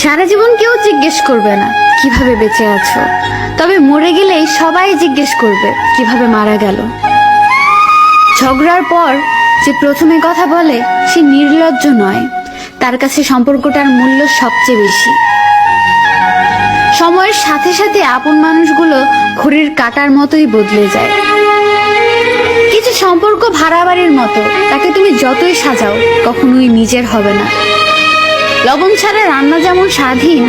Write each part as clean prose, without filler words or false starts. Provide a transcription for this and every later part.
সারা জীবন কেউ জিজ্ঞেস করবে না কিভাবে বেঁচে আছো, তবে মরে গেলেই সবাই জিজ্ঞেস করবে কিভাবে মারা গেল। ঝগড়ার পর যে প্রথমে কথা বলে সে নির্লজ্জ নয়, তার কাছে সম্পর্কটার মূল্য সবচেয়ে বেশি। সময়ের সাথে সাথে আপন মানুষগুলো ঘড়ির কাঁটার মতোই বদলে যায়। কিছু সম্পর্ক ভাড়া বাড়ির মতো, তাকে তুমি যতই সাজাও কখনোই নিজের হবে না। লবণ ছাড়া রান্না যেমন স্বাধীন,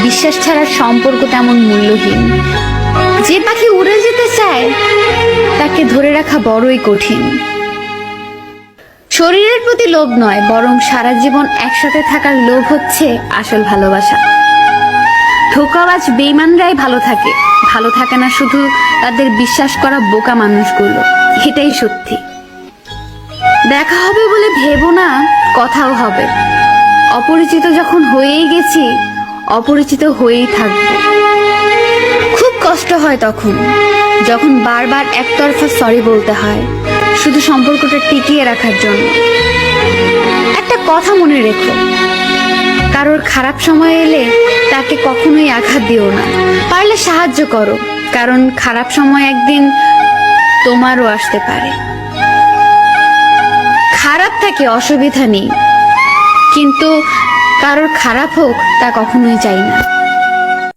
বিশ্বাস ছাড়া সম্পর্ক তেমন মূল্যহীন। যে পাখি উড়ে যেতে চায় তাকে ধরে রাখা বড়ই কঠিন। শরীরের প্রতি লোভ নয়, বরং সারা জীবন একসাথে থাকার লোভ হচ্ছে আসল ভালোবাসা। ধোঁকাবাজ বেঈমানরাই ভালো থাকে না শুধু তাদের বিশ্বাস করা বোকা মানুষগুলো। এটাই সত্যি। দেখা হবে বলে ভেবো না, কথাও হবে। অপরিচিত যখন হয়েই গেছি, অপরিচিত হয়েই থাকবো। খুব কষ্ট হয় তখন, যখন বারবার একতরফা সরি বলতে হয় শুধু সম্পর্কটা টিকিয়ে রাখার জন্য। একটা কথা মনে রেখো, কারোর খারাপ সময় এলে তাকে কখনোই আঘাত দিও না। পারলে সাহায্য করো, কারণ খারাপ সময় একদিন তোমারও আসতে পারে। খারাপ থাকে, অসুবিধা নেই, কিন্তু কারোর খারাপ হোক তা কখনোই চাই না।